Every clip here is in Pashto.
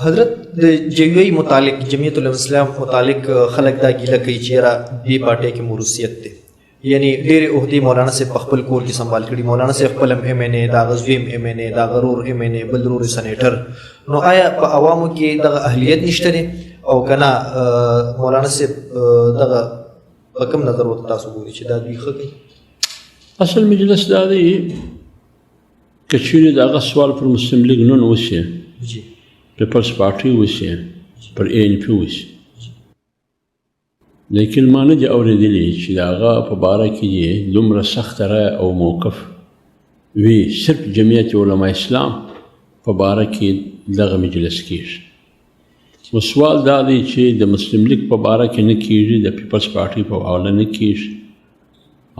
حضرت د جوی متعلق جمعیت علماء اسلام متعلق خلک دا ګیله کوي چې یاره دې پارټۍ کې موروثیت دی، یعنی ډېرې عہدې مولانا صاحب په خپل کور کې سنبال کړي. مولانا صاحب خپل هم ایم این اے، د هغه زوی هم ایم این اے، د هغه ورور ایم این اے، بل ورور سینیټر. نو آیا په عوامو کې دغه اهلیت نشته دی او که نه مولانا صاحب دغه په کوم نظر ورته تاسو ګوري چې دا دوی ښه کوي؟ اصل مجلس دا دی که چیرې د هغه سوال پر مسلم لیگ نن وشي، پیپلز پارټي وشي، پر اے این پي وشي، لیکن ما نه دي اورېدلي چې د هغه په باره کې یې دومره سخته رایه او موقف وي صرف جمعیت علماء اسلام په باره کې دغه مجلس کېږي. نو سوال دا دی چې د مسلم لیگ په باره کې نه کېږي، د پیپلز پارټي په حواله نه کېږي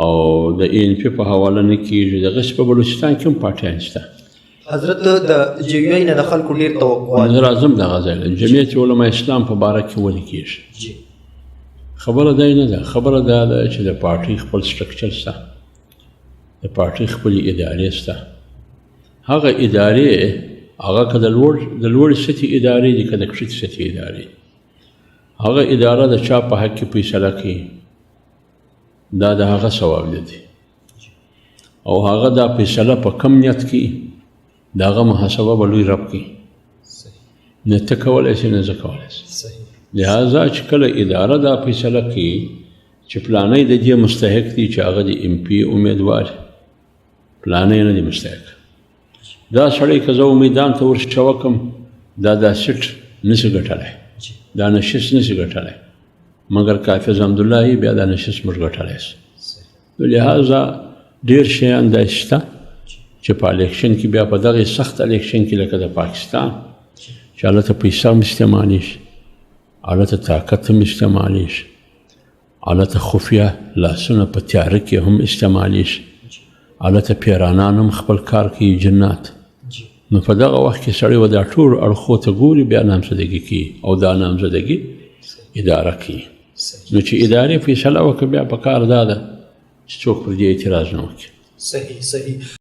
او د اے این پي په حواله نه کېږي. دغسې په بلوچستان کې هم پارټیان شته. حضرت د جوی نه د خلکو ډېر توقعات زه راځم دغه ځای له جمعیت علماء اسلام په باره کې ولې کېږي. خبره دا نه ده، خبره دا ده چې د پارټۍ خپل سټرکچر شته، د پارټۍ خپلې ادارې شته. هغه ادارې هغه که د لوړې سطحې ادارې دي که د کښتې سطحې ادارې، هغه اداره د چا په حق کې فیصله کوي دا د هغه ثواب دی او هغه دا فیصله په کم نیت کوي د هغه محاسبه به لوی رب کوي. نه ته کولی شې نه زه کولی شم. لہذا چې کله اداره دا فیصله کوي چې پلانی د دې مستحق دی چې هغه د ایم پي امیدوار، پلانی نه دی مستحق، دا سړی که زه میدان ته ورشوکم دا سیټ نشي ګټلی، دا نشست نشي ګټلی، مګر حافظ حمدالله بیا دا نشست موږ ګټلی شو. لہذا ډېر شیان دا شته چې په الیکشن کې بیا په دغې سخت الیکشن کې لکه د پاکستان چې هلته پیسه هم استعمالیږي، هلته طاقت هم استعمالیږي، هلته خفیه لاسونه په تیاره کې هم استعمالیږي، هلته پیرانان هم خپل کار کوي جنات. نو په دغه وخت کې سړی و دا ټول اړخو ته ګوري بیا نامزدګي کوي او دا نامزدګي اداره کوي. نو چې ادارې فیصله وکړه بیا په کار دا ده چې څوک پر دې اعتراض نه وکړي. صحیح